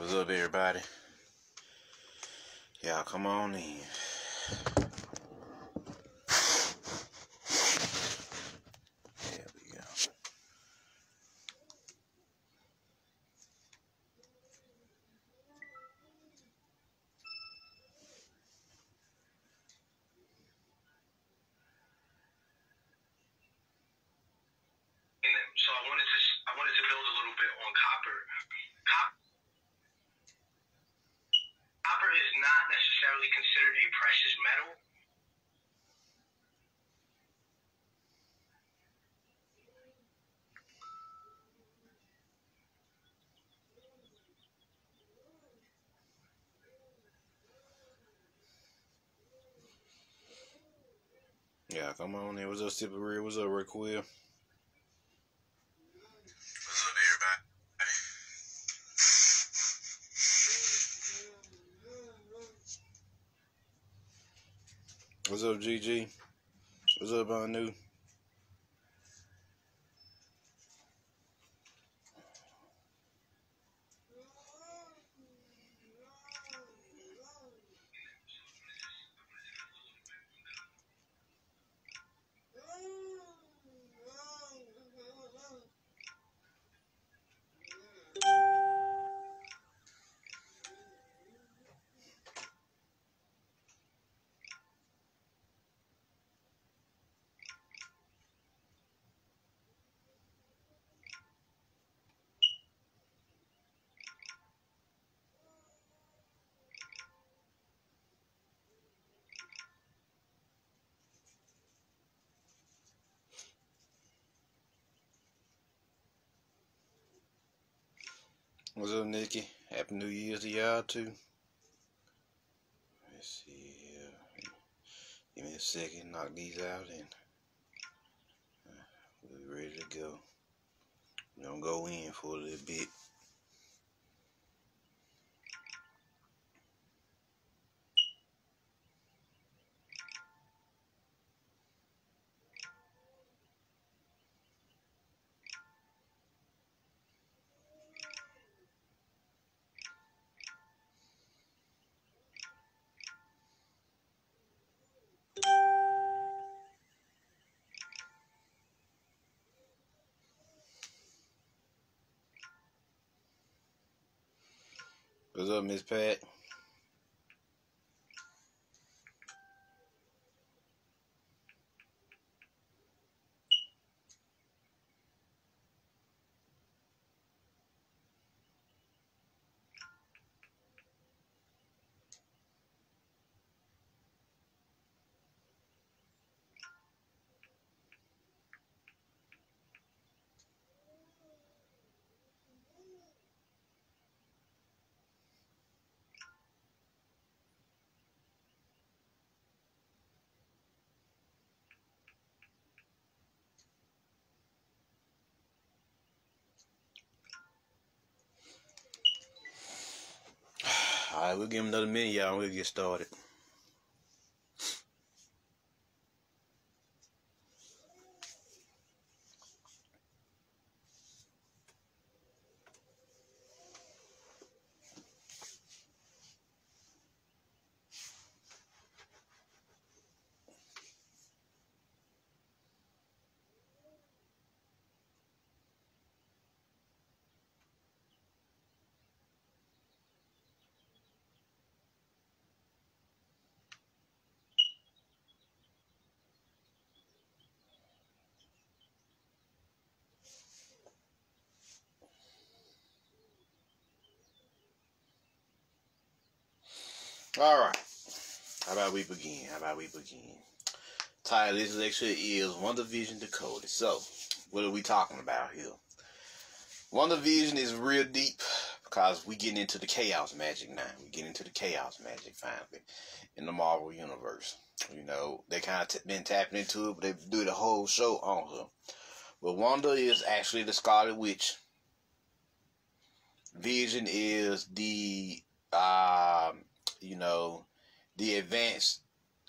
What's up, everybody? Y'all come on in. There we go. So I wanted to build a little bit on copper. Copper is not necessarily considered a precious metal. Yeah, come on in. What's up, Super Real? What's up, Rick Will? What's up, everybody? What's up, GG? What's up, Anu? What's up, Nikki? Happy New Year to y'all, too. Let's see here. Give me a second, knock these out, and we're ready to go. We're going to go in for a little bit. What's up, Miss Pat? Alright, we'll give him another minute, y'all, and we'll get started. Alright, how about we begin? Title of this lecture is Wanda Vision Decoded. So, what are we talking about here? Wanda Vision is real deep because we getting into the Chaos Magick now. We get into the Chaos Magick finally in the Marvel Universe. You know, they kind of been tapping into it, but they do the whole show on her. But Wanda is actually the Scarlet Witch. Vision is the the advanced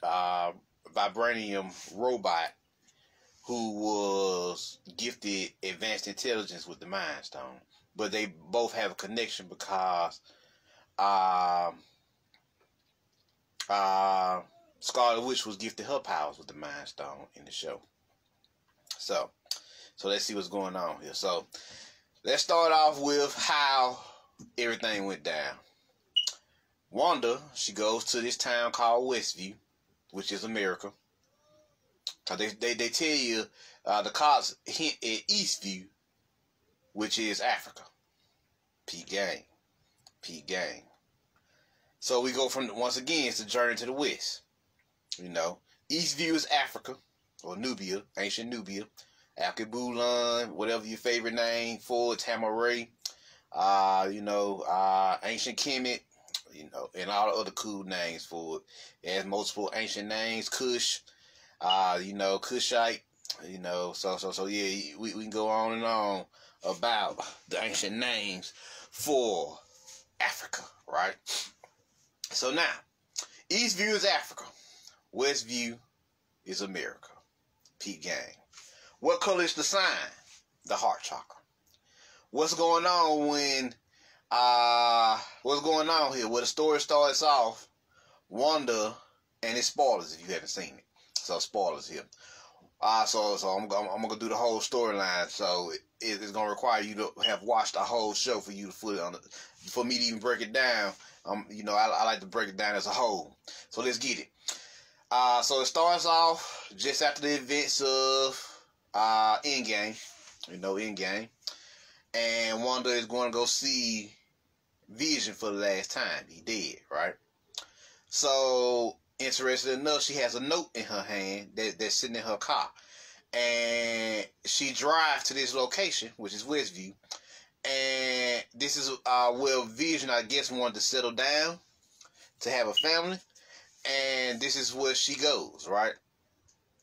vibranium robot who was gifted advanced intelligence with the Mind Stone. But they both have a connection because Scarlet Witch was gifted her powers with the Mind Stone in the show. So let's see what's going on here. So let's start off with how everything went down. Wanda, she goes to this town called Westview, which is America. Cause they tell you the cops hint at Eastview, which is Africa. Peak game. So we go from, once again, it's a journey to the west. You know, Eastview is Africa, or Nubia, ancient Nubia. Alkebulan, whatever your favorite name for it, Tamaray. Ancient Kemet, and all the other cool names for it. It has multiple ancient names, Kush, Kushite, so yeah, we can go on and on about the ancient names for Africa, right? So now, Eastview is Africa, Westview is America. Peak gang. What color is the sign? The heart chakra. What's going on when what's going on here? Well, the story starts off, Wanda, and it's spoilers if you haven't seen it. So spoilers here. So I'm gonna do the whole storyline. So it's gonna require you to have watched the whole show for you to for me to even break it down. I like to break it down as a whole. So let's get it. So it starts off just after the events of Endgame. Endgame. And Wanda is going to go see Vision for the last time. He dead, right? So, interesting enough, she has a note in her hand that's sitting in her car. And she drives to this location, which is Westview. And this is where Vision, I guess, wanted to settle down, to have a family. And this is where she goes, right?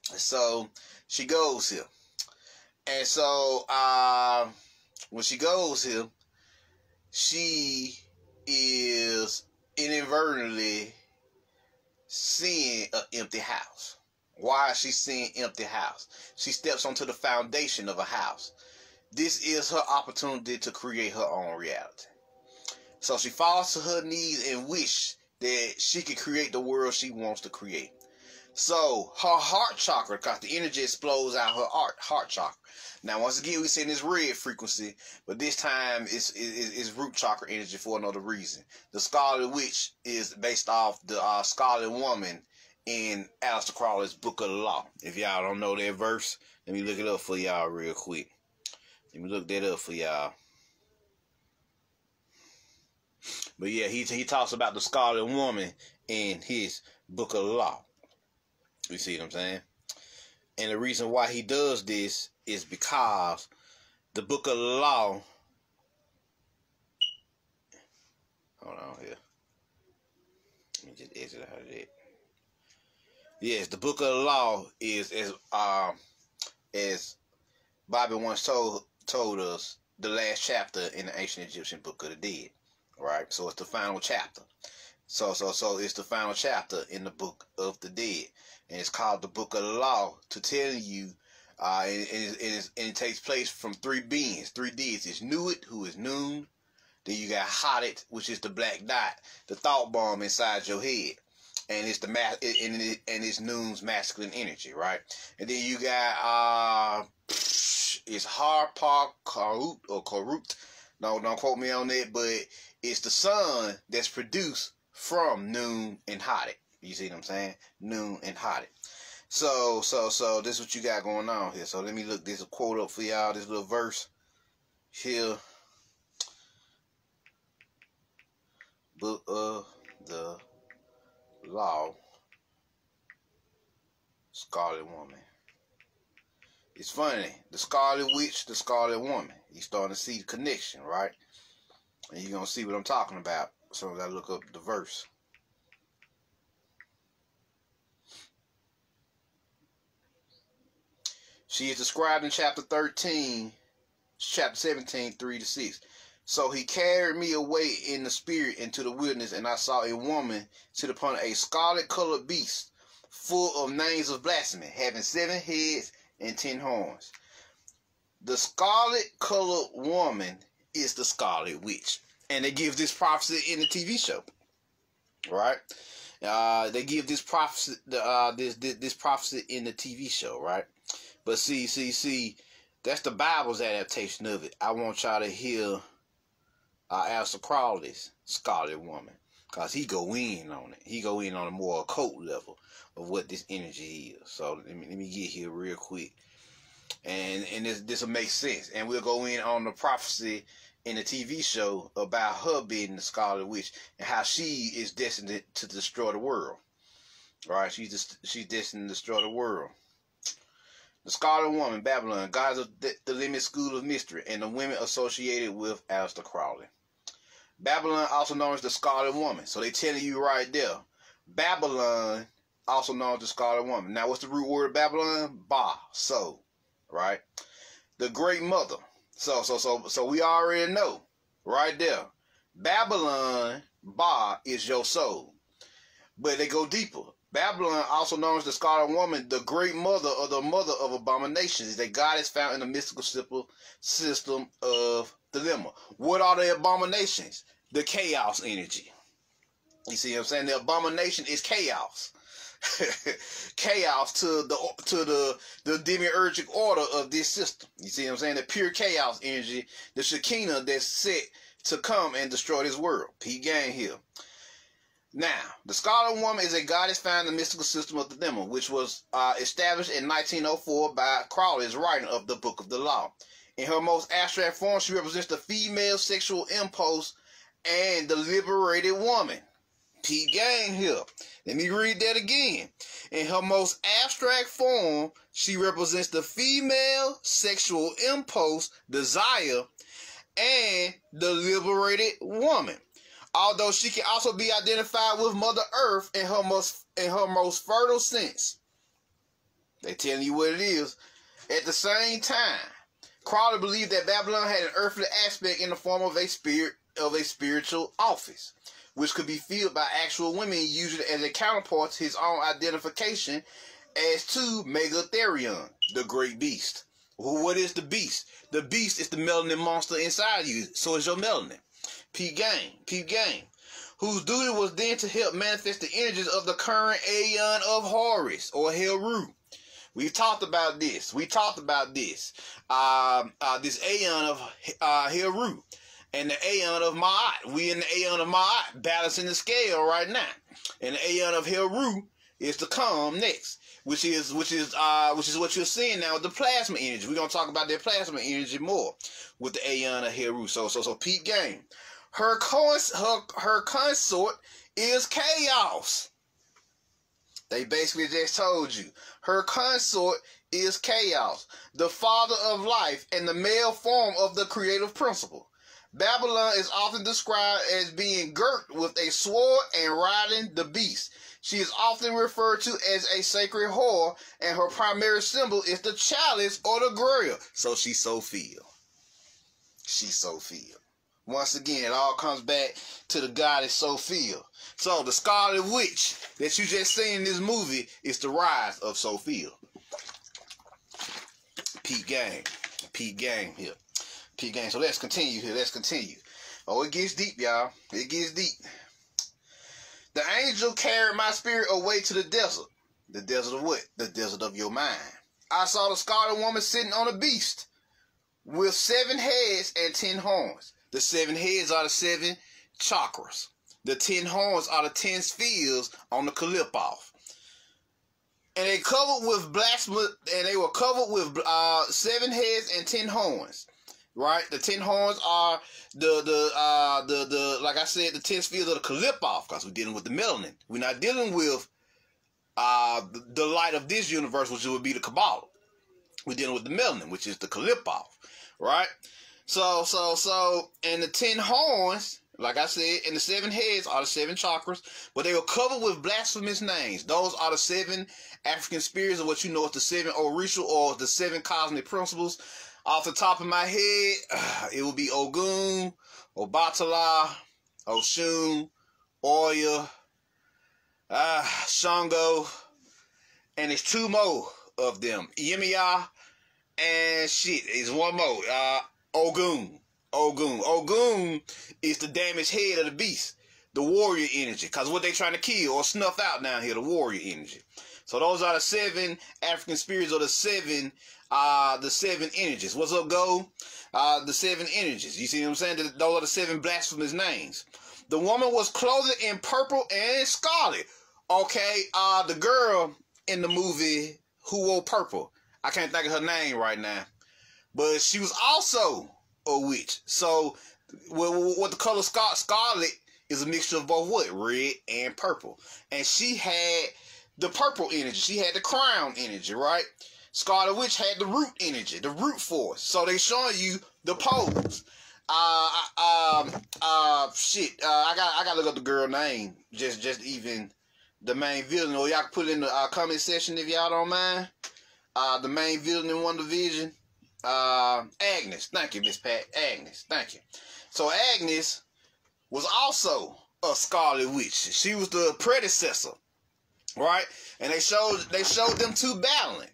So, she goes here. And so, when she goes here, she is inadvertently seeing an empty house. Why is she seeing empty house? She steps onto the foundation of a house. This is her opportunity to create her own reality. So she falls to her knees and wish that she could create the world she wants to create. So her heart chakra, because the energy explodes out her heart chakra. Now, once again, we see this red frequency, but this time it's root chakra energy for another reason. The Scarlet Witch is based off the Scarlet Woman in Aleister Crowley's Book of the Law. If y'all don't know that verse, let me look it up for y'all real quick. Let me look that up for y'all. But yeah, he talks about the Scarlet Woman in his Book of the Law. You see what I'm saying? And the reason why he does this is because the Book of the Law. Hold on here. Let me just exit out of that. Yes, the Book of the Law is as Bobby once told us, the last chapter in the ancient Egyptian Book of the Dead. Right? So it's the final chapter. So it's the final chapter in the Book of the Dead. And it's called the Book of the Law to tell you, and it takes place from three beings, three deities. Nuit, who is noon. Then you got Hotit, which is the black dot, the thought bomb inside your head. And it's it's noon's masculine energy, right? And then you got it's Harpa Karut or Karut. No, don't quote me on that, but it's the sun that's produced from Noon and Hotit. You see what I'm saying? Noon and Hotit. So this is what you got going on here. So let me look this quote up for y'all, this little verse here. Book of the Law, Scarlet Woman. It's funny, the Scarlet Witch, the Scarlet Woman. You're starting to see the connection, right? And you're going to see what I'm talking about as soon as I look up the verse. She is described in chapter 13, chapter 17, 3-6. So he carried me away in the spirit into the wilderness, and I saw a woman sit upon a scarlet-colored beast, full of names of blasphemy, having 7 heads and 10 horns. The scarlet-colored woman is the Scarlet Witch. And they give this prophecy in the TV show, right? They give this prophecy, this prophecy in the TV show, right? But see, that's the Bible's adaptation of it. I want y'all to hear Aleister Crowley's Scarlet Woman, because he go in on it. He go in on a more occult level of what this energy is. So let me get here real quick. And this will make sense. And we'll go in on the prophecy in the TV show about her being the Scarlet Witch and how she is destined to destroy the world. All right, she's destined to destroy the world. The Scarlet Woman, Babylon, gods of the Limit School of Mystery, and the women associated with Aleister Crowley. Babylon, also known as the Scarlet Woman. So they telling you right there, Babylon, also known as the Scarlet Woman. Now, what's the root word of Babylon? Ba, so, right? The Great Mother. So we already know, right there, Babylon, Ba, is your soul. But they go deeper. Babylon, also known as the Scarlet Woman, the Great Mother, or the Mother of Abominations, is a goddess found in the mystical system of dilemma. What are the abominations? The chaos energy. You see what I'm saying? The abomination is chaos. Chaos to the demiurgic order of this system. You see what I'm saying? The pure chaos energy, the Shekinah that's set to come and destroy this world. P gang here. Now, the Scarlet Woman is a goddess found in the mystical system of the dilemma, which was established in 1904 by Crowley's writing of the Book of the Law. In her most abstract form, she represents the female sexual impulse and the liberated woman. P gang here. Let me read that again. In her most abstract form, she represents the female sexual impulse, desire, and the liberated woman. Although she can also be identified with Mother Earth in her most fertile sense. They telling you what it is. At the same time, Crowley believed that Babylon had an earthly aspect in the form of a spiritual office, which could be filled by actual women, usually as a counterpart to his own identification as to Megatherion, the great beast. Well, what is the beast? The beast is the melanin monster inside you, so is your melanin. Peep game, whose duty was then to help manifest the energies of the current Aeon of Horus, or Heru. We've talked about this. This Aeon of Heru and the Aeon of Ma'at. We in the Aeon of Ma'at, balancing the scale right now. And the Aeon of Heru is to come next, which is what you're seeing now with the plasma energy. We're gonna talk about that plasma energy more with the Aeon of Heru. So peep game. Her consort is chaos. They basically just told you. Her consort is chaos, the father of life and the male form of the creative principle. Babylon is often described as being girt with a sword and riding the beast. She is often referred to as a sacred whore, and her primary symbol is the chalice or the grail. So she's Sophia. Once again, it all comes back to the goddess Sophia. So the Scarlet Witch that you just seen in this movie is the rise of Sophia. Peep gang here. Peep gang. So let's continue here. Oh, it gets deep, y'all. It gets deep. The angel carried my spirit away to the desert. The desert of what? The desert of your mind. I saw the Scarlet Woman sitting on a beast with 7 heads and 10 horns. The 7 heads are the 7 chakras. The 10 horns are the 10 spheres on the Caliph. And they covered with blasphemy, and they were covered with 7 heads and 10 horns. Right? The 10 horns are the like I said, the 10 spheres of the Caliph, because we're dealing with the melanin. We're not dealing with the light of this universe, which would be the Kabbalah. We're dealing with the melanin, which is the Caliph. Right? So, and the 10 horns, like I said, and the 7 heads are the 7 chakras, but they were covered with blasphemous names. Those are the 7 African spirits, or what you know as the 7 Orisha, or the 7 cosmic principles. Off the top of my head, it would be Ogun, Obatala, Oshun, Oya, Shango, and there's 2 more of them. Yemiya, and shit, there's 1 more. Ogun. Ogun. Ogun is the damaged head of the beast, the warrior energy. Because what they trying to kill or snuff out down here, the warrior energy. So those are the 7 African spirits, or the 7 energies. What's up, Go? The 7 energies. You see what I'm saying? Those are the 7 blasphemous names. The woman was clothed in purple and scarlet. Okay, the girl in the movie who wore purple, I can't think of her name right now, but she was also a witch. So what the color scarlet is a mixture of both what? Red and purple. And she had the purple energy. She had the crown energy, right? Scarlet Witch had the root energy, the root force. So they showing you the pose. I gotta look up the girl name. Just even the main villain, or y'all can put it in the comment section if y'all don't mind. The main villain in Wanda Vision, Agnes. Thank you, Miss Pat. Agnes. Thank you. So Agnes was also a Scarlet Witch. She was the predecessor, right? And they showed them two battling.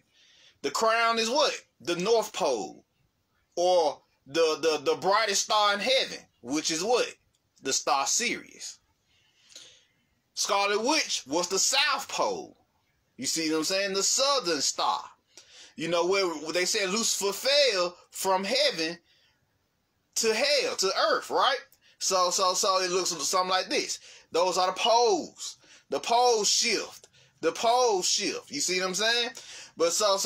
The crown is what? The North Pole, or the brightest star in heaven, which is what? The star Sirius. Scarlet Witch was the South Pole. You see what I'm saying? The southern star. You know, where they said Lucifer fell from heaven to hell, to earth, right? So it looks something like this. Those are the poles. The pole shift. The pole shift. You see what I'm saying? But so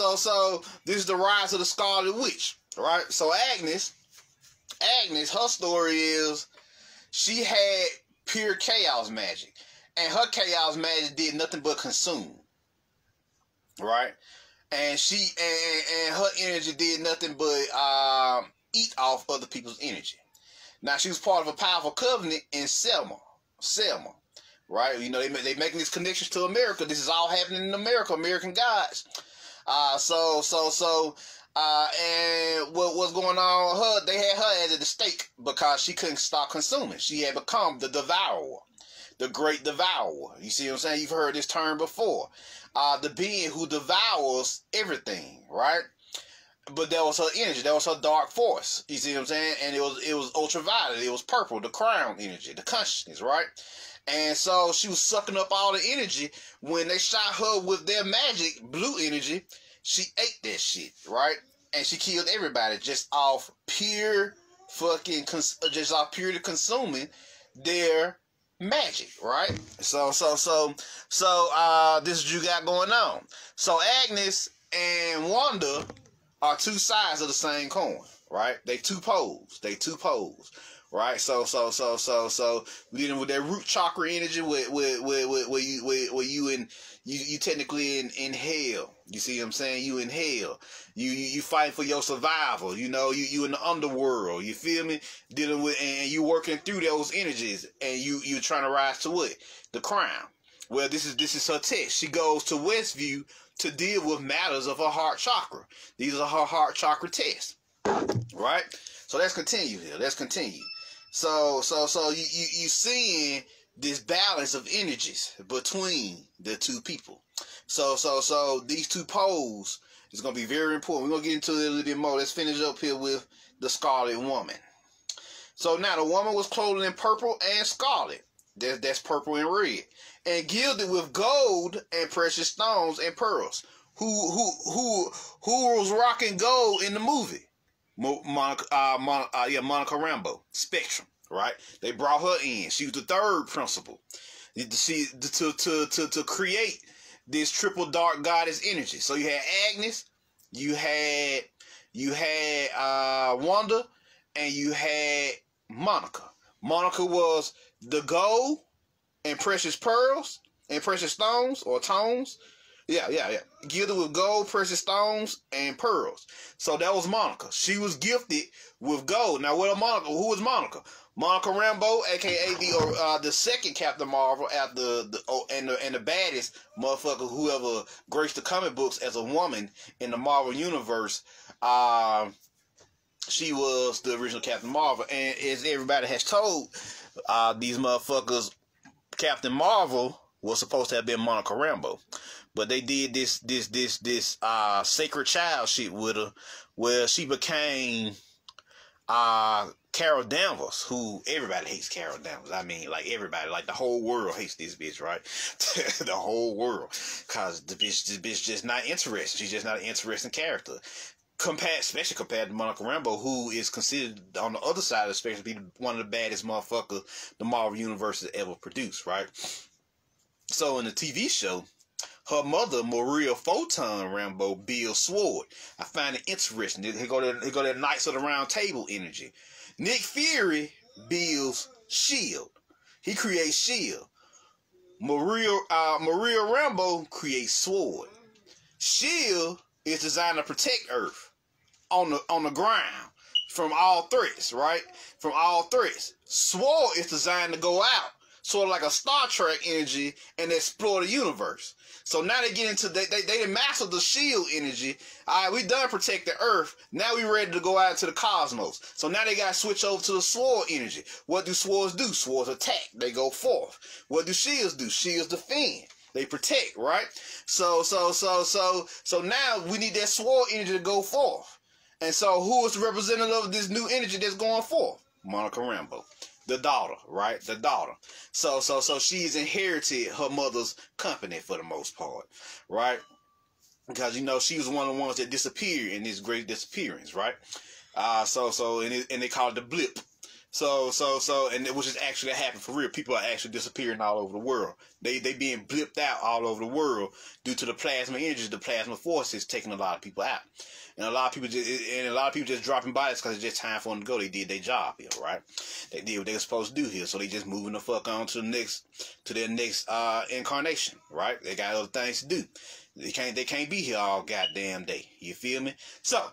this is the rise of the Scarlet Witch, right? So Agnes, her story is she had pure chaos magic, and her chaos magic did nothing but consume, right? And she and her energy did nothing but eat off other people's energy. Now she was part of a powerful covenant in Selma, right? You know, they making these connections to America. This is all happening in America, American gods. And what was going on with her, they had her as at the stake because she couldn't stop consuming. She had become the devourer, the great devourer. You see what I'm saying? You've heard this term before. The being who devours everything, right? But that was her energy. That was her dark force. You see what I'm saying? And it was ultraviolet. It was purple, the crown energy, the consciousness, right? And so she was sucking up all the energy. When they shot her with their magic, blue energy, she ate that shit, right? And she killed everybody just off pure fucking, just off purely consuming their magic, right? So this is what you got going on. So Agnes and Wanda are two sides of the same coin, right? They two poles. Right, so we dealing with that root chakra energy, where you technically in hell. You see what I'm saying? You in hell. You fighting for your survival. You know, you in the underworld. You feel me? Dealing with, and you working through those energies, and you trying to rise to what? The crown. Well, this is her test. She goes to Westview to deal with matters of her heart chakra. These are her heart chakra tests, right? So let's continue here. Let's continue. So you seeing this balance of energies between the two people. So these two poles is gonna be very important. We're gonna get into it a little bit more. Let's finish up here with the Scarlet Woman. So now the woman was clothed in purple and scarlet. That's purple and red, and gilded with gold and precious stones and pearls. Who was rocking gold in the movie? Monica Rambeau, Spectrum, right? They brought her in. She was the third principal. To create this triple dark goddess energy. So you had Agnes, you had Wanda, and you had Monica. Monica was the gold and precious pearls and precious stones or tones. Yeah. Gilded with gold, precious stones, and pearls. So that was Monica. She was gifted with gold. Now, who was Monica? Monica Rambeau, aka the second Captain Marvel, after the baddest motherfucker who ever graced the comic books as a woman in the Marvel universe. She was the original Captain Marvel, and as everybody has told, these motherfuckers, Captain Marvel was supposed to have been Monica Rambeau. But they did this sacred child shit with her, where she became Carol Danvers, who everybody hates Carol Danvers. I mean, like everybody, like the whole world hates this bitch, right? The whole world, cause this bitch just not interesting. She's just not an interesting character. Especially compared to Monica Rambeau, who is considered on the other side of the spectrum to be one of the baddest motherfuckers the Marvel Universe has ever produced, right? So in the TV show, her mother, Maria Photon Rambeau, builds Sword. I find it interesting. He go that Knights of the Round Table energy. Nick Fury builds Shield. He creates Shield. Maria Rambeau creates Sword. Shield is designed to protect Earth on the ground from all threats, right? From all threats. Sword is designed to go out, sort of like a Star Trek energy, and explore the universe. So now they get into they mastered the shield energy. All right, we done protect the Earth. Now we ready to go out into the cosmos. So now they got to switch over to the sword energy. What do swords do? Swords attack. They go forth. What do shields do? Shields defend. They protect, right? So now we need that sword energy to go forth. And so who is the representative of this new energy that's going forth? Monica Rambeau. The daughter, right? The daughter. So she's inherited her mother's company for the most part, right? Because, you know, she was one of the ones that disappeared in this great disappearance, right? And they call it the blip. And which is actually happening for real. People are actually disappearing all over the world. They being blipped out all over the world due to the plasma energy, the plasma forces taking a lot of people out. And a lot of people just dropping bodies because it's just time for them to go. They did their job here, right? They did what they were supposed to do here, so they just moving the fuck on to their next incarnation, right? They got other things to do. They can't be here all goddamn day. You feel me? So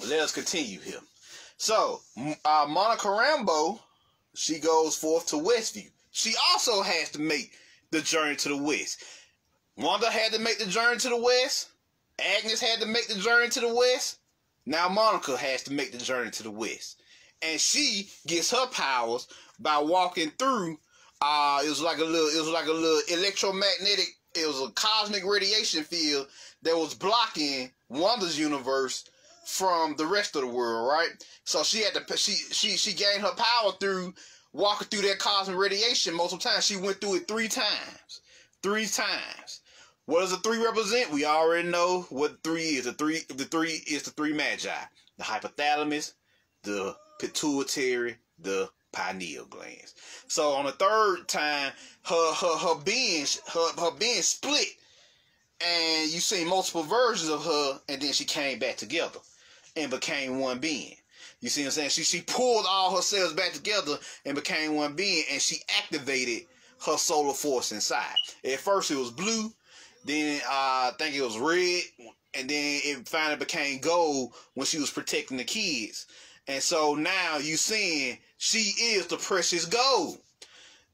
let us continue here. So Monica Rambeau, she goes forth to Westview. She also has to make the journey to the west. Wanda had to make the journey to the west. Agnes had to make the journey to the west. Now Monica has to make the journey to the west. And she gets her powers by walking through it was like a little electromagnetic, it was a cosmic radiation field that was blocking Wanda's universe from the rest of the world, right? So she had to she gained her power through walking through that cosmic radiation multiple times. She went through it 3 times. 3 times. What does the 3 represent? We already know what 3 is. The three is the 3 magi. The hypothalamus, the pituitary, the pineal glands. So on the 3rd time, her being split, and you see multiple versions of her, and then she came back together and became one being. You see what I'm saying? She pulled all her cells back together and became one being, and she activated her solar force inside. At first it was blue. Then I think it was red, and then it finally became gold when she was protecting the kids. And so now you seeing she is the precious gold.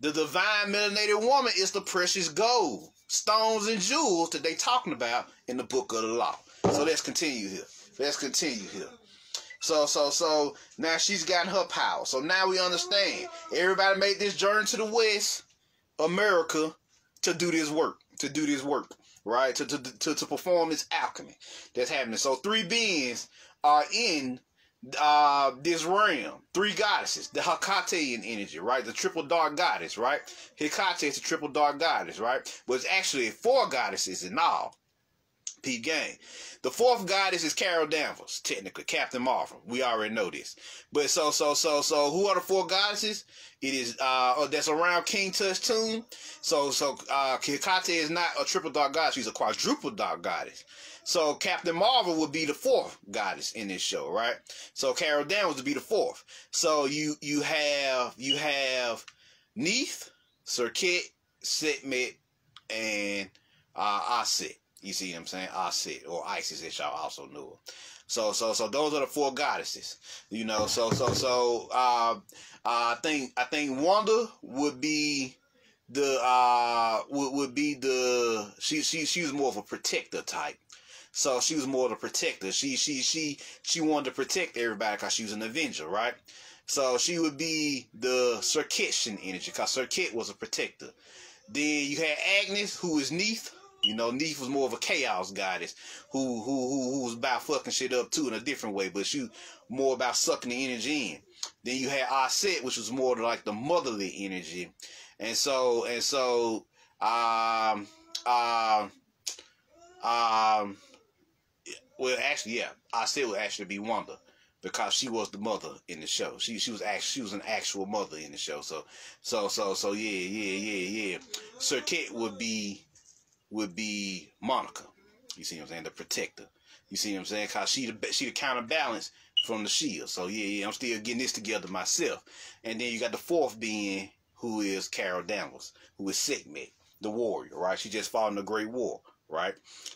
The divine melanated woman is the precious gold. Stones and jewels that they talking about in the book of the law. So let's continue here. So now she's gotten her power. So now we understand. Everybody made this journey to the West, America, to do this work. Right? To perform this alchemy that's happening. So 3 beings are in this realm. 3 goddesses. The Hecatian energy, right? The triple dark goddess, right? Hecate is the triple dark goddess, right? But it's actually 4 goddesses in all. Peep game. The 4th goddess is Carol Danvers, technically Captain Marvel. We already know this. But so who are the 4 goddesses? It is that's around King Tut's tomb. So Hecate is not a triple dark goddess, she's a quadruple dark goddess. So Captain Marvel would be the 4th goddess in this show, right? So Carol Danvers would be the 4th. So you have Neith, Serket, Sekhmet, and Aset. You see what I'm saying? Aset, or Isis, as y'all also know her. So those are the 4 goddesses. You know, I think Wanda would be she was more of a protector type. So she was more of a protector. She wanted to protect everybody because she was an Avenger, right? So she would be the Serketian energy because Serket was a protector. Then you had Agnes, who is Neith. You know, Neith was more of a chaos goddess who was about fucking shit up too in a different way, but she was more about sucking the energy in. Then you had Aset, which was more like the motherly energy. Well, actually, yeah, Aset would actually be Wanda, because she was the mother in the show. She was an actual mother in the show. So yeah. Serket would be Monica. You see what I'm saying? The protector. You see what I'm saying? Cause she the counterbalance from the shield. So yeah, I'm still getting this together myself. And then you got the fourth being, who is Carol Danvers, who is Sekhmet, the warrior, right? She just fought in the Great War, right?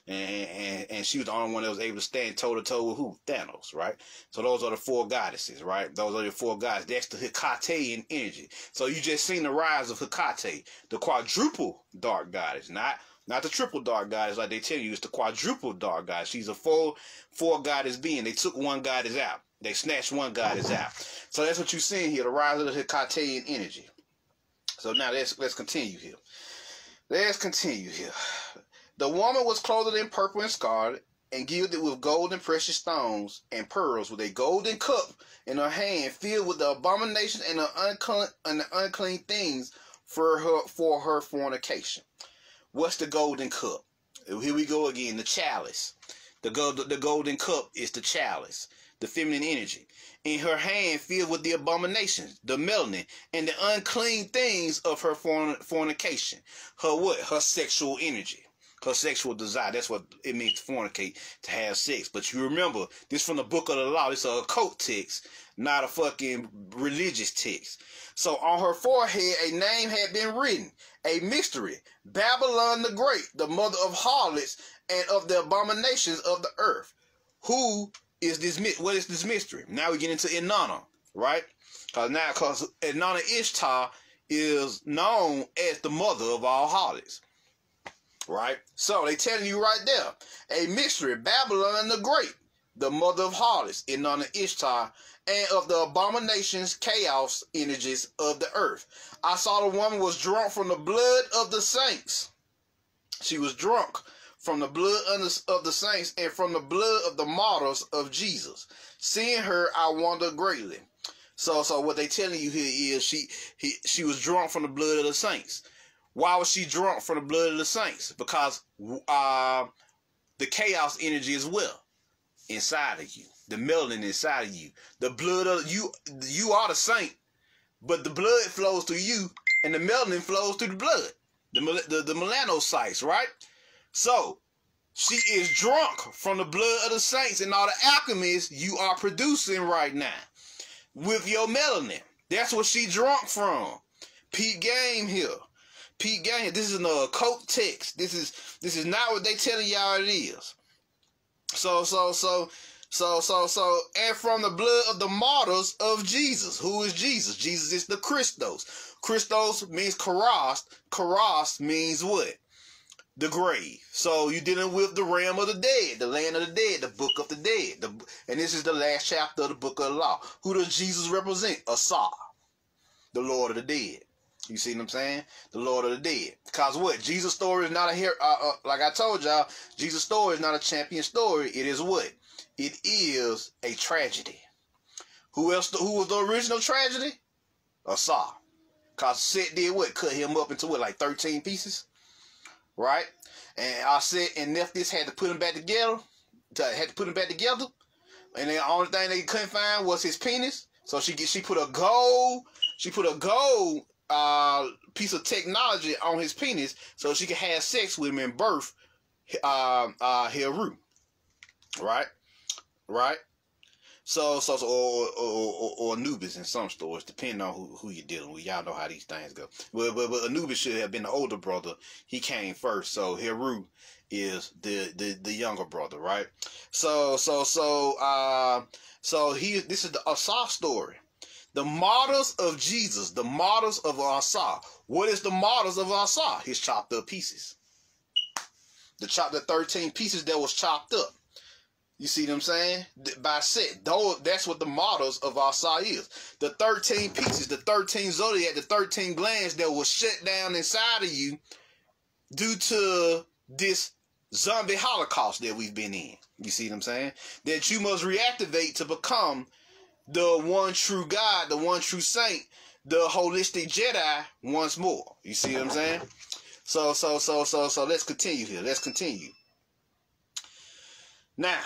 And she was the only one that was able to stand toe to toe with who? Thanos, right? So those are the four goddesses, right? Those are the four goddesses. That's the Hecate energy. So you just seen the rise of Hecate, the quadruple dark goddess, not the triple dark goddess like they tell you. It's the quadruple dark goddess. She's a four goddess being. They took one goddess out. They snatched one goddess out. So that's what you're seeing here, the rise of the Hecatean energy. So now let's continue here. Let's continue here. The woman was clothed in purple and scarlet, and gilded with gold and precious stones and pearls, with a golden cup in her hand, filled with the abominations and the unclean things for her fornication. What's the golden cup? Here we go again. The chalice. The golden cup is the chalice, the feminine energy. In her hand, filled with the abominations, the melanin, and the unclean things of her fornication. Her what? Her sexual energy. Her sexual desire. That's what it means to fornicate, to have sex. But you remember, this from the book of the law. It's a occult text, not a fucking religious text. So on her forehead, a name had been written, a mystery, Babylon the Great, the mother of harlots and of the abominations of the earth. Who is this? What is this mystery? Now we get into Inanna, right? Because Inanna Ishtar is known as the mother of all harlots. Right? So they telling you right there, a mystery, Babylon the Great, the mother of harlots, Inanna Ishtar, and of the abominations, chaos energies of the earth. I saw the woman was drunk from the blood of the saints. She was drunk from the blood of the saints and from the blood of the martyrs of Jesus. Seeing her, I wondered greatly. So what they telling you here is she was drunk from the blood of the saints. Why was she drunk from the blood of the saints? Because the chaos energy as well inside of you. The melanin inside of you. The blood of you are the saint, but the blood flows through you and the melanin flows through the blood. The melanocytes, right? So she is drunk from the blood of the saints and all the alchemies you are producing right now with your melanin. That's what she drunk from. Peep game here. Peep game. This is an occult text. This is not what they telling y'all it is. So, and from the blood of the martyrs of Jesus. Who is Jesus? Jesus is the Christos. Christos means Karos. Karos means what? The grave. So you're dealing with the realm of the dead, the land of the dead, the book of the dead. And this is the last chapter of the book of the law. Who does Jesus represent? Asa, the Lord of the dead. You see what I'm saying? The Lord of the dead. Because what? Jesus' story is not a hero. Like I told y'all, Jesus' story is not a champion story. It is what? It is a tragedy. Who was the original tragedy? Asa. Because Seth did what? Cut him up into what? Like 13 pieces? Right? And Seth and Nephthys had to put him back together. And the only thing they couldn't find was his penis. So she put a gold piece of technology on his penis so she could have sex with him and birth Heru. Right? So or Anubis in some stories, depending on who you're dealing with. Y'all know how these things go. But Anubis should have been the older brother. He came first, so Heru is the younger brother, right? So this is the Asa story. The martyrs of Jesus, the martyrs of Asa. What is the martyrs of Asa? His chopped up pieces. The 13 pieces that was chopped up. You see what I'm saying? By Seth. That's what the martyrs of Asa is. The 13 pieces, the 13 zodiac, the 13 glands that was shut down inside of you due to this zombie holocaust that we've been in. You see what I'm saying? That you must reactivate to become the one true God, the one true saint, the holistic Jedi once more. You see what I'm saying? So let's continue here. Let's continue. Now,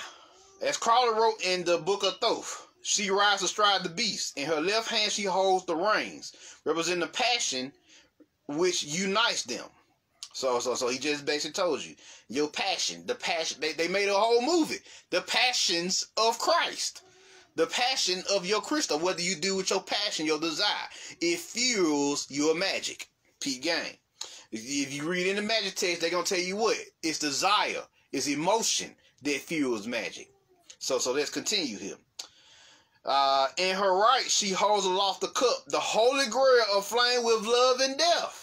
as Crowley wrote in the Book of Thoth, she rides astride the beast. In her left hand, she holds the reins, representing the passion which unites them. So he just basically told you your passion, the passion. They made a whole movie, the passions of Christ, the passion of your crystal. What do you do with your passion, your desire? It fuels your magic. Peep game. If you read in the magic text, they're gonna tell you what it's desire, it's emotion that fuels magic. So let's continue here. In her right, she holds aloft the cup, the holy grail aflame with love and death.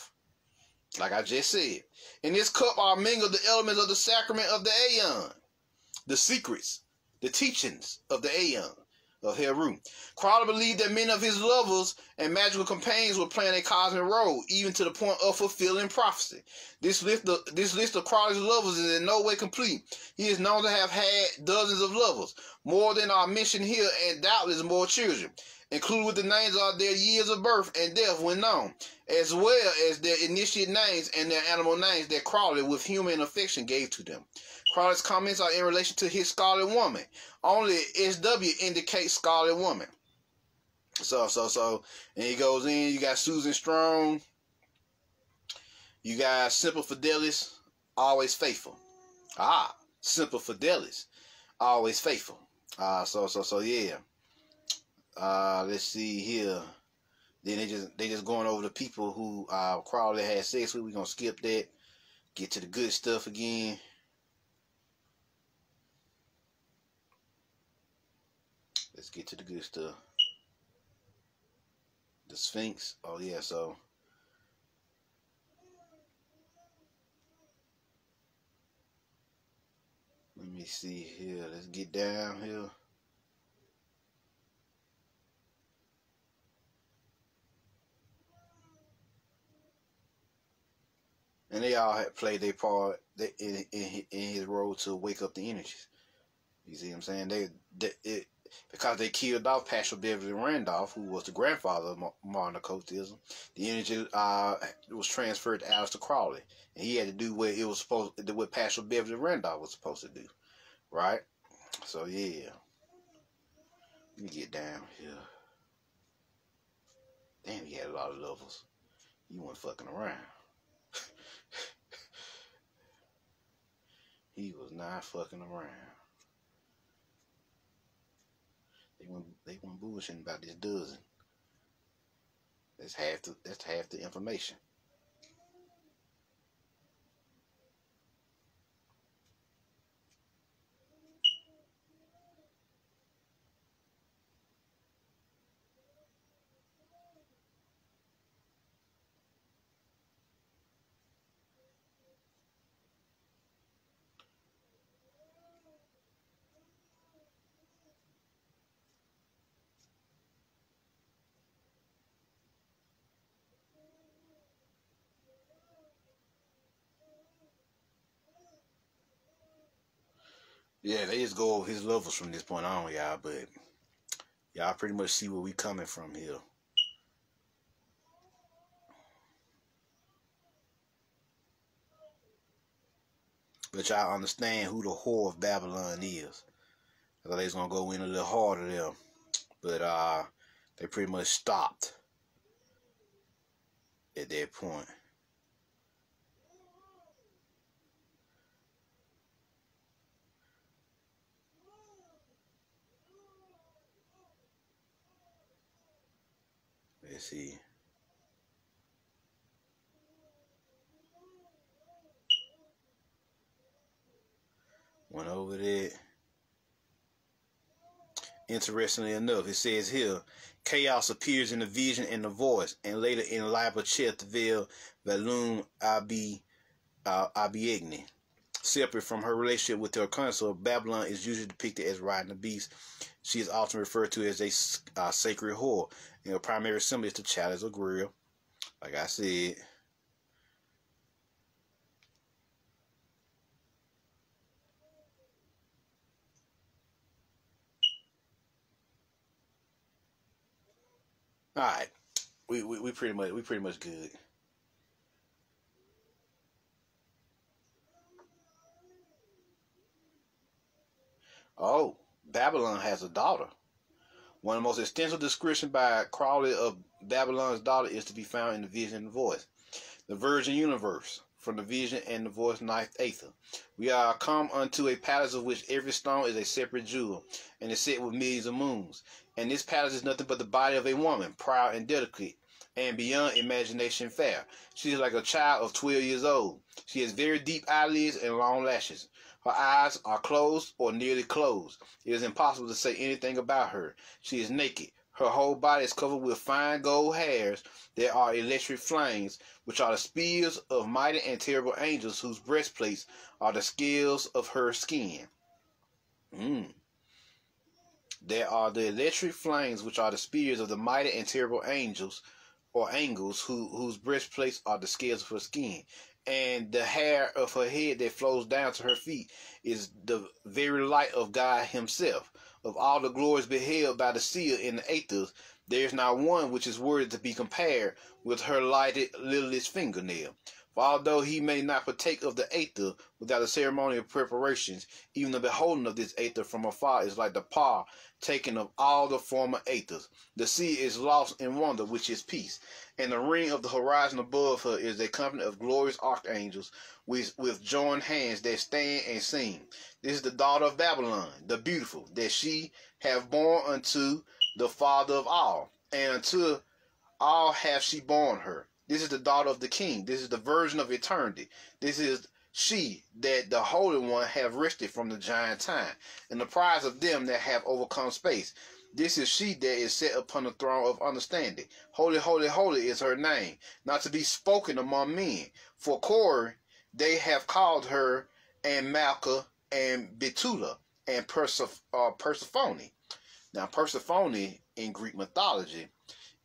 Like I just said, in this cup are mingled the elements of the sacrament of the Aeon, the secrets, the teachings of the Aeon of Heru. Crowley believed that many of his lovers and magical companions were playing a cosmic role, even to the point of fulfilling prophecy. This list of Crowley's lovers is in no way complete. He is known to have had dozens of lovers, more than are mentioned here, and doubtless more children. Included with the names are their years of birth and death when known, as well as their initiate names and their animal names that Crowley, with human affection, gave to them. Crowley's comments are in relation to his Scarlet Woman. Only SW indicates Scarlet Woman. So, and he goes in, you got Susan Strong, you got Simple Fidelis, always faithful. Simple Fidelis, always faithful. Yeah. Let's see here. Then they just going over the people who Crowley had sex with. We're gonna skip that. Get to the good stuff again. Let's get to the good stuff. The Sphinx. Oh yeah, so let me see here. Let's get down here. And they all had played their part in his role to wake up the energies. You see what I'm saying? Because they killed off Paschal Beverly Randolph, who was the grandfather of modern occultism. The energy was transferred to Aleister Crowley, and he had to do what Paschal Beverly Randolph was supposed to do, right? So yeah, let me get down here. Damn, he had a lot of lovers. He wasn't fucking around. He was not fucking around. They weren't bullshitting about this dozen. That's half the information. Yeah, they just go over his levels from this point on, y'all, but y'all pretty much see where we coming from here. But y'all understand who the whore of Babylon is. I thought they was gonna go in a little harder there, but they pretty much stopped at that point. Let's see. Went over that. Interestingly enough, it says here, Chaos appears in the vision and the voice, and later in Liber Chet Vel Valum Abiegni. Separate from her relationship with her consort, Babylon is usually depicted as riding a beast. She is often referred to as a sacred whore. And her primary symbol is the chalice or grill. Like I said. All right, we pretty much good. Oh, Babylon has a daughter. One of the most extensive descriptions by Crowley of Babylon's daughter is to be found in the Vision and the Voice. The Virgin Universe, from the Vision and the Voice, ninth Aether. We are come unto a palace of which every stone is a separate jewel, and is set with millions of moons. And this palace is nothing but the body of a woman, proud and delicate, and beyond imagination fair. She is like a child of 12 years old. She has very deep eyelids and long lashes. Her eyes are closed or nearly closed. It is impossible to say anything about her. She is naked. Her whole body is covered with fine gold hairs. There are electric flames, which are the spears of mighty and terrible angels, whose breastplates are the scales of her skin. There are the electric flames, which are the spears of the mighty and terrible angels, or angels, whose breastplates are the scales of her skin. And the hair of her head that flows down to her feet is the very light of God himself. Of all the glories beheld by the seer in the aethers, there is not one which is worthy to be compared with her lighted lilies fingernail. For although he may not partake of the aether without a ceremonial preparations, even the beholding of this aether from afar is like the partaking of all the former aethers. The sea is lost in wonder, which is peace, and the ring of the horizon above her is a company of glorious archangels with joined hands that stand and sing. This is the daughter of Babylon, the beautiful, that she have born unto the Father of all, and unto all hath she borne her. This is the daughter of the King. This is the virgin of eternity. This is she that the Holy One have wrested from the giant time, and the prize of them that have overcome space. This is she that is set upon the throne of understanding. Holy, holy, holy is her name, not to be spoken among men. For Corey they have called her, and Malka, and Betula, and Persephone. Now, Persephone in Greek mythology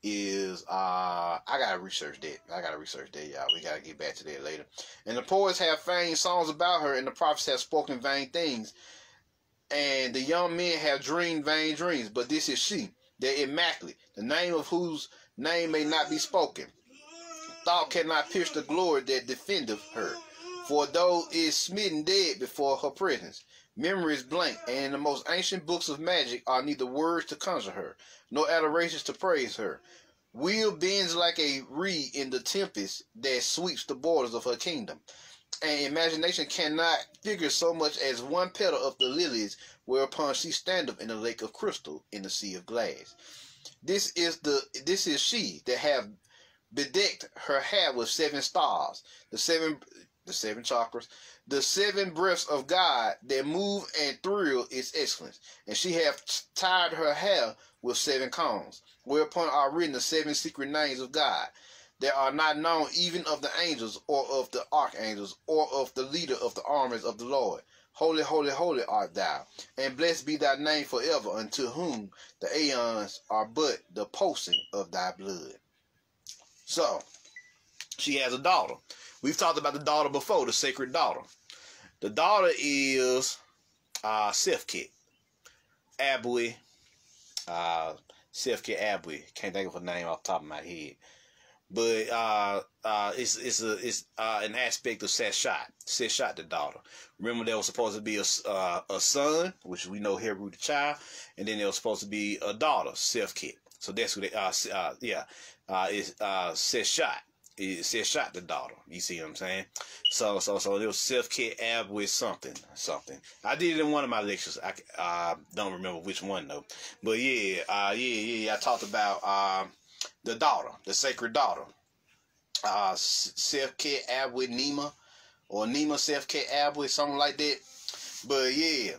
is I gotta research that. Y'all. We gotta get back to that later. And the poets have feigned songs about her, and the prophets have spoken vain things, and the young men have dreamed vain dreams. But this is she, the immaculate, the name of whose name may not be spoken. Thought cannot pierce the glory that defendeth her. For though is smitten dead before her presence, memory is blank, and in the most ancient books of magic are neither words to conjure her, nor adorations to praise her. Will bends like a reed in the tempest that sweeps the borders of her kingdom, and imagination cannot figure so much as one petal of the lilies whereupon she standeth in the lake of crystal in the sea of glass. This is she that have bedecked her hair with 7 stars, the seven chakras, the 7 breaths of God that move and thrill its excellence, and she hath tied her hair with 7 combs, whereupon are written the 7 secret names of God, that are not known even of the angels, or of the archangels, or of the leader of the armies of the Lord. Holy, holy, holy art thou, and blessed be thy name forever, unto whom the aeons are but the pulsing of thy blood. So, she has a daughter. We've talked about the daughter before, the sacred daughter. The daughter is Sefket Abui. Sefket Abui. Can't think of her name off the top of my head. But it's an aspect of Seshat. Seshat, the daughter. Remember, there was supposed to be a son, which we know Hebrew the child, and then there was supposed to be a daughter, Sefket. So that's what it's Seshat. It Seshat, the daughter. You see what I'm saying? So it was Sefket Ab with something. I did it in one of my lectures. I don't remember which one though. But yeah. I talked about the daughter, the sacred daughter. Sefket Ab with Nima, or Nima Sefket Ab with something like that. But yeah,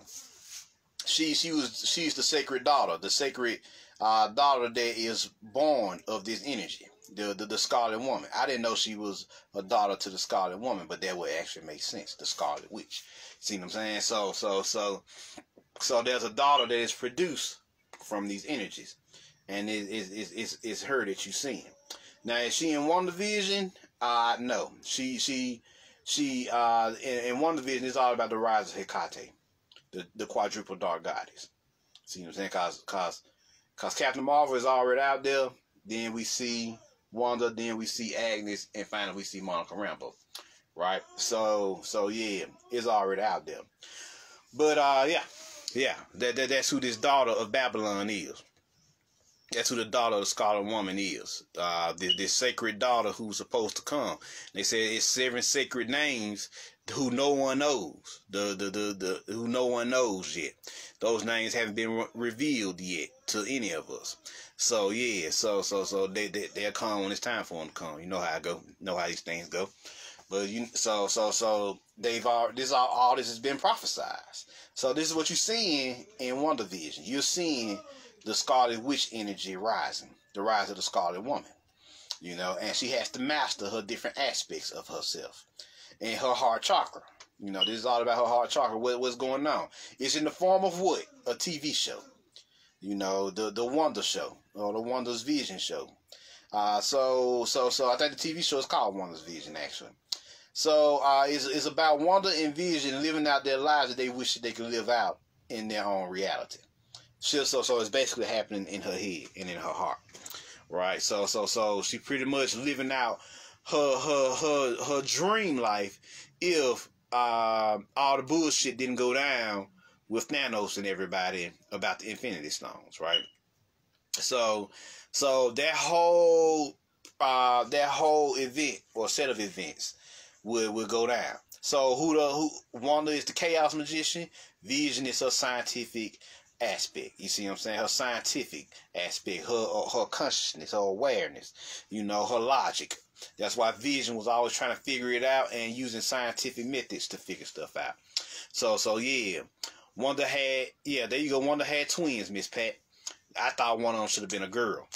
she's the sacred daughter, the sacred daughter that is born of this energy. The Scarlet Woman. I didn't know she was a daughter to the Scarlet Woman, but that would actually make sense. The Scarlet Witch. See what I'm saying? So there's a daughter that is produced from these energies, and it's her that you see. Now, is she in Wanda Vision? No. She in Wanda Vision is all about the rise of Hecate, the quadruple dark goddess. See what I'm saying? Cause Captain Marvel is already out there. then we see Wanda, then we see Agnes, and finally we see Monica Rambeau. Right? So yeah, it's already out there. But yeah, that's who this daughter of Babylon is. That's who the daughter of the Scarlet Woman is. This sacred daughter who's supposed to come. They say it's 7 sacred names who no one knows. Who no one knows yet. Those names haven't been revealed yet to any of us. So yeah, so they'll come when it's time for them to come. You know how I go. You know how these things go. But so they've all this has been prophesied. So this is what you're seeing in Wanda Vision. You're seeing the Scarlet Witch energy rising, the rise of the Scarlet Woman, you know, and she has to master her different aspects of herself and her heart chakra. You know, this is all about her heart chakra. What's going on? It's in the form of what? A TV show. You know, the Wanda show or the Wanda's Vision show. So I think the TV show is called Wanda's Vision actually. So it's about Wanda and Vision living out their lives that they wish that they could live out in their own reality. So it's basically happening in her head and in her heart, right? So she pretty much living out her dream life if all the bullshit didn't go down with Thanos and everybody about the Infinity Stones, right? So that whole event or set of events will go down. So who Wanda is the Chaos Magician, Vision is her scientific aspect. You see what I'm saying? Her scientific aspect, her consciousness, her awareness, you know, her logic. That's why Vision was always trying to figure it out and using scientific methods to figure stuff out. So yeah, Wanda had, there you go. Wanda had twins, Miss Pat. I thought one of them should have been a girl.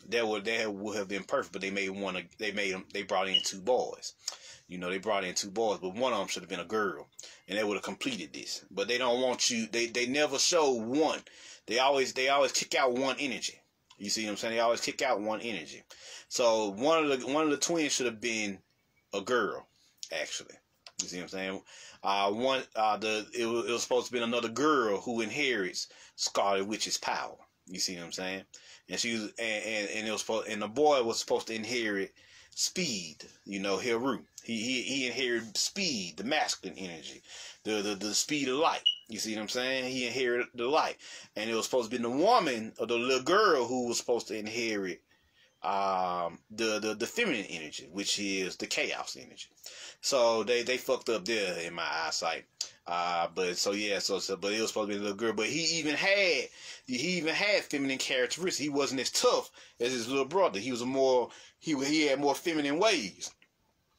That would have been perfect, but they brought in 2 boys. You know, they brought in 2 boys, but one of them should have been a girl, and they would have completed this. But they don't want you. They never show one. They always kick out one energy. You see what I'm saying? They always kick out one energy. So one of the twins should have been a girl, actually. You see what I'm saying? It was supposed to be another girl who inherits Scarlet Witch's power. You see what I'm saying? And she was, and it was supposed, and the boy was supposed to inherit speed. You know, Heru. He inherited speed, the masculine energy, the speed of light. You see what I'm saying? He inherited the light, and it was supposed to be the woman or the little girl who was supposed to inherit the feminine energy, which is the chaos energy. So they fucked up there in my eyesight. But it was supposed to be a little girl. But he even had feminine characteristics. He wasn't as tough as his little brother. He was he had more feminine ways.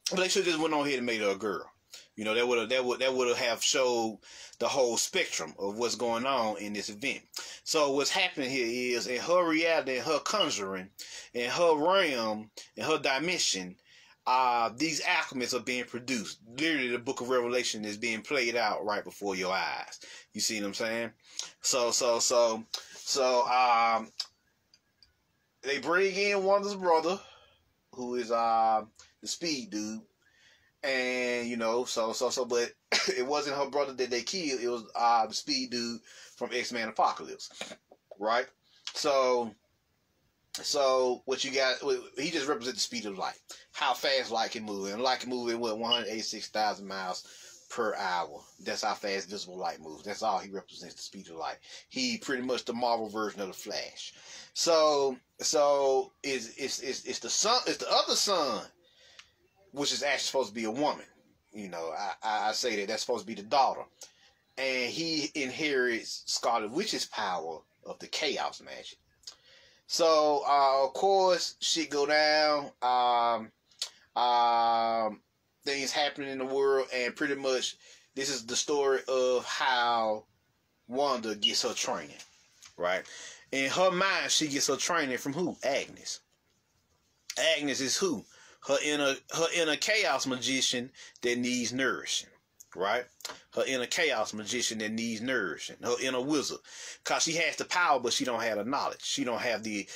But they should have just went on ahead and made her a girl. You know, that would have showed the whole spectrum of what's going on in this event. So what's happening here is, in her reality, in her conjuring, in her realm, in her dimension, these alchemists are being produced. Literally, the book of Revelation is being played out right before your eyes. You see what I'm saying? So they bring in Wanda's brother, who is the speed dude. And, you know, but it wasn't her brother that they killed. It was the speed dude from X-Men Apocalypse, right? So what you got, he just represents the speed of light. How fast light can move. And light can move at 186,000 miles per hour. That's how fast visible light moves. That's all he represents, the speed of light. He pretty much the Marvel version of the Flash. So it's the son, it's the other son, which is actually supposed to be a woman. You know, I say that's supposed to be the daughter. And he inherits Scarlet Witch's power of the Chaos Magick. So, of course, shit go down. Things happening in the world. And pretty much, this is the story of how Wanda gets her training. Right? In her mind, she gets her training from who? Agnes. Agnes is who? Her inner chaos magician that needs nourishing. right? Her inner chaos magician that needs nourishing. Her inner wizard, cause she has the power, but she don't have the knowledge. She don't have the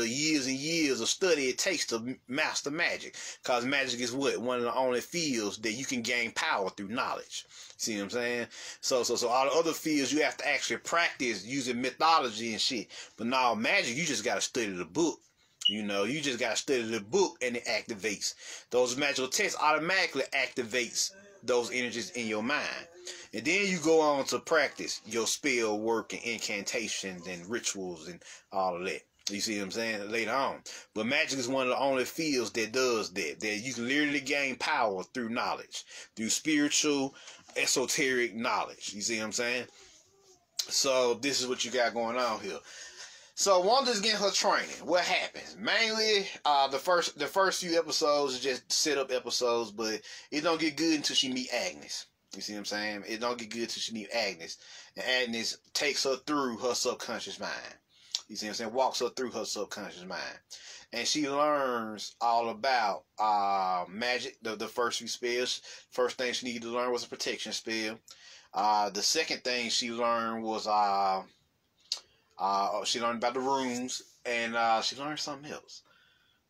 years and years of study it takes to master magic. Cause magic is what? One of the only fields that you can gain power through knowledge. See what I'm saying? So all the other fields you have to actually practice using mythology and shit. But now magic, you just gotta study the book. You know, you just gotta study the book and it activates. Those magical texts automatically activates those energies in your mind. And then you go on to practice your spell work and incantations and rituals and all of that. You see what I'm saying? Later on. But magic is one of the only fields that does that. That you can literally gain power through knowledge. Through spiritual, esoteric knowledge. You see what I'm saying? So this is what you got going on here. So Wanda's getting her training. What happens? Mainly, the first few episodes are just set up episodes, but it don't get good until she meet Agnes. You see what I'm saying? It don't get good until she meet Agnes, and Agnes takes her through her subconscious mind. You see what I'm saying? Walks her through her subconscious mind, and she learns all about magic. The first few spells. First thing she needed to learn was a protection spell. The second thing she learned was she learned about the runes, and she learned something else.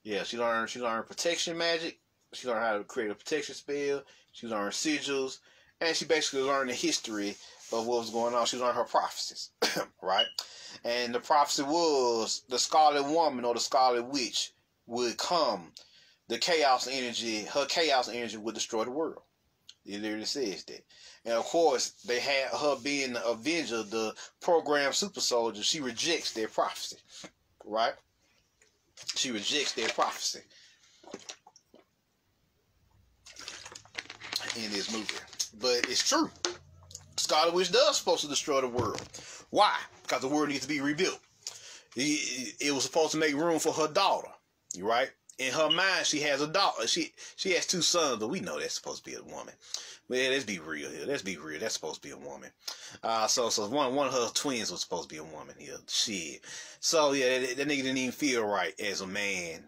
Yeah, she learned protection magic. She learned how to create a protection spell. She learned sigils, and she basically learned the history of what was going on. She learned her prophecies, right? And the prophecy was the Scarlet Woman or the Scarlet Witch would come. The chaos energy, her chaos energy would destroy the world. It literally says that. And of course, they had her being the Avenger, the programmed super soldier. She rejects their prophecy, right? She rejects their prophecy in this movie. But it's true. Scarlet Witch does supposed to destroy the world. Why? Because the world needs to be rebuilt. It was supposed to make room for her daughter, right? In her mind, she has a daughter. She has two sons, but we know that's supposed to be a woman. Well, let's be real here. Let's be real. That's supposed to be a woman. So one of her twins was supposed to be a woman here. Shit. So yeah, that nigga didn't even feel right as a man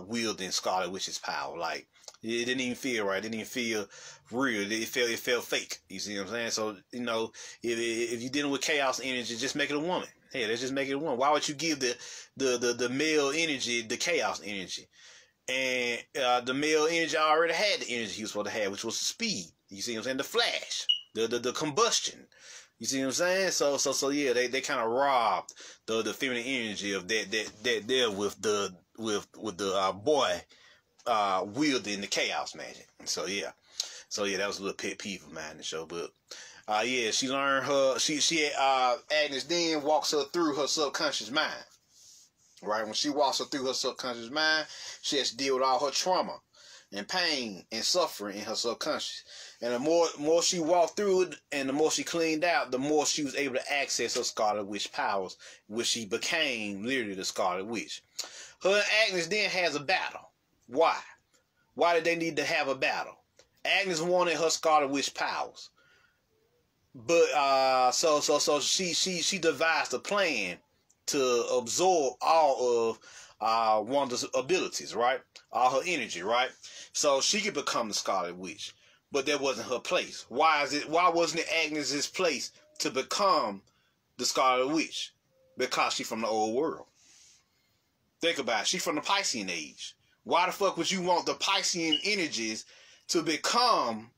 wielding Scarlet Witch's power. Like it didn't even feel right. It didn't even feel real. It felt fake. You see what I'm saying? So you know, if you're dealing with chaos energy, just make it a woman. Hey, let's just make it a woman. Why would you give the male energy the chaos energy? And the male energy already had the energy he was supposed to have, which was the speed. You see what I'm saying? The flash, the combustion. You see what I'm saying? So yeah, they kind of robbed the feminine energy of that there with the boy wielding the chaos magic. So yeah, that was a little pet peeve of mine in the show, but. Yeah, she learned her. Agnes then walks her through her subconscious mind. Right, when she walks her through her subconscious mind, she has to deal with all her trauma and pain and suffering in her subconscious. And the more she walked through it, and the more she cleaned out, the more she was able to access her Scarlet Witch powers, which she became literally the Scarlet Witch. Her and Agnes then has a battle. Why? Why did they need to have a battle? Agnes wanted her Scarlet Witch powers. But so she devised a plan to absorb all of Wanda's abilities, right? All her energy, right? So she could become the Scarlet Witch. But that wasn't her place. Why wasn't it Agnes's place to become the Scarlet Witch? Because she's from the old world. Think about it. She's from the Piscean age. Why the fuck would you want the Piscean energies to become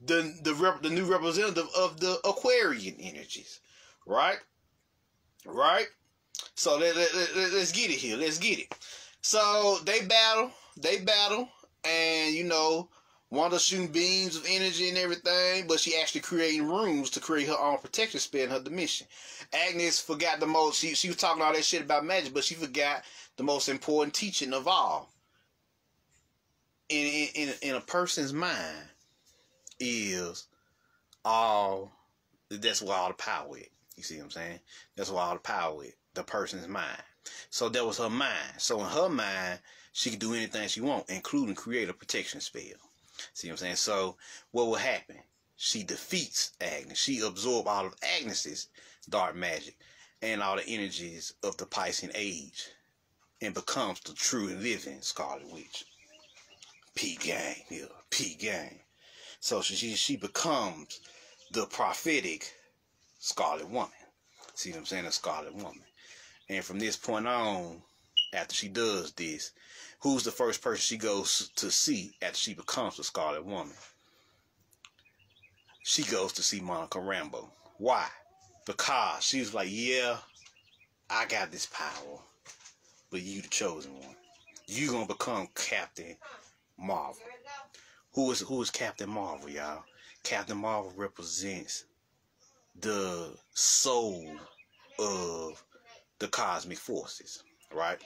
the new representative of the Aquarian energies, right? So let's get it here. Let's get it. So they battle, and you know, Wanda shooting beams of energy and everything, but she actually creating rooms to create her own protection spell in her dimension. Agnes forgot the most. She was talking all that shit about magic, but she forgot the most important teaching of all. In a person's mind. Is that's where all the power is. You see what I'm saying? That's where all the power is. The person's mind. So that was her mind. So in her mind, she could do anything she wants, including create a protection spell. See what I'm saying? So what will happen? She defeats Agnes. She absorbs all of Agnes's dark magic and all the energies of the Piscean age and becomes the true and living Scarlet Witch. P gang, yeah, P gang. So she becomes the prophetic Scarlet Woman. See what I'm saying? The Scarlet Woman. And from this point on, after she does this, who's the first person she goes to see after she becomes the Scarlet Woman? She goes to see Monica Rambeau. Why? Because she was like, yeah, I got this power, but you the chosen one. You gonna become Captain Marvel. Who is Captain Marvel, y'all? Captain Marvel represents the soul of the cosmic forces, right?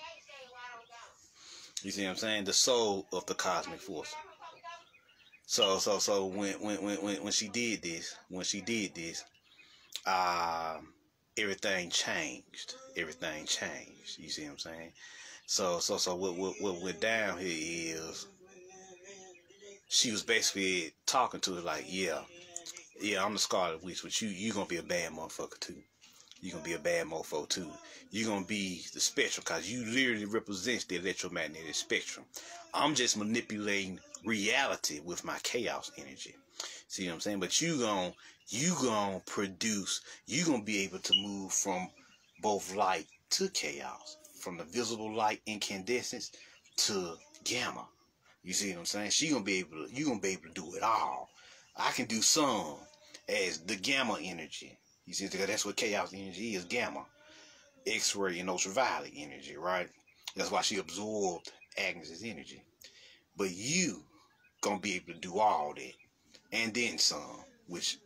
You see what I'm saying? The soul of the cosmic forces. So when she did this, everything changed. Everything changed. You see what I'm saying? So what went down here is she was basically talking to her like, yeah, I'm the Scarlet Witch, but you gonna be a bad motherfucker too. You gonna be a bad mofo too. You gonna be the spectrum, cause you literally represents the electromagnetic spectrum. I'm just manipulating reality with my chaos energy. See what I'm saying? But you gonna produce. You gonna be able to move from both light to chaos, from the visible light incandescence to gamma. You see what I'm saying? You gonna be able to do it all. I can do some as the gamma energy. You see, that's what chaos energy is, gamma, X-ray, and ultraviolet energy, right? That's why she absorbed Agnes's energy. But you gonna be able to do all that, and then some, which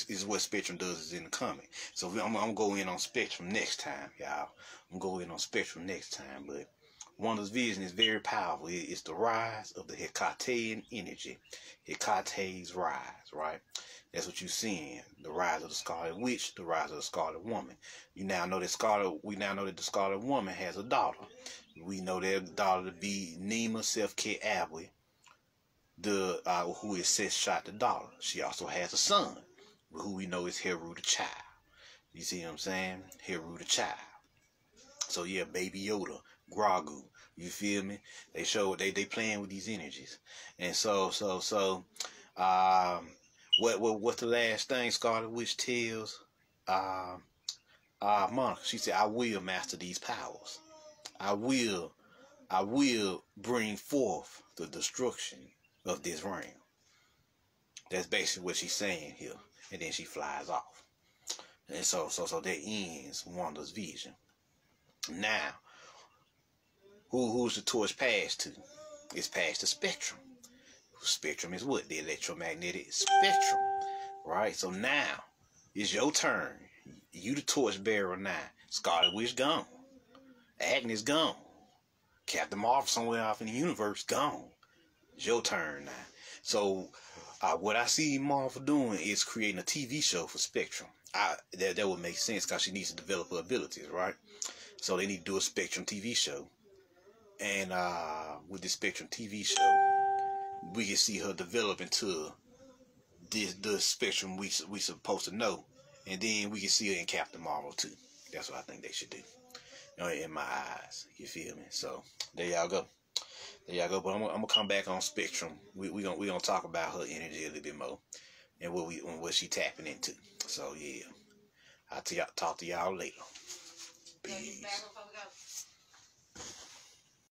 is what Spectrum does is in the coming. So I'm gonna go in on Spectrum next time, y'all. I'm gonna go in on Spectrum next time, but Wanda's vision is very powerful. It's the rise of the Hecatean energy. Hecate's rise, right? That's what you're seeing. The rise of the Scarlet Witch, the rise of the Scarlet Woman. We now know that the Scarlet Woman has a daughter. We know that daughter to be Nema Self-Care Abwey, who is Seth shot the daughter. She also has a son, who we know is Heru the child. You see what I'm saying? Heru the child. So yeah, Baby Yoda, Grogu. You feel me? They playing with these energies. And what's the last thing Scarlet Witch tells Monica? She said, I will master these powers. I will bring forth the destruction of this realm. That's basically what she's saying here. And then she flies off. And so that ends Wanda's vision. Now, who's the torch passed to? It's passed to Spectrum. Spectrum is what? The electromagnetic spectrum. Right? So now, it's your turn. You the torch bearer now. Scarlet Witch gone. Agnes gone. Captain Marvel somewhere off in the universe gone. It's your turn now. So, what I see Marvel doing is creating a TV show for Spectrum. That would make sense because she needs to develop her abilities, right? So they need to do a Spectrum TV show. And with this Spectrum TV show, we can see her develop into the Spectrum we supposed to know. And then we can see her in Captain Marvel too. That's what I think they should do. In my eyes. You feel me? So there y'all go. But I'm gonna come back on Spectrum. We gonna talk about her energy a little bit more and what she tapping into. So yeah, I'll talk to y'all later. Peace.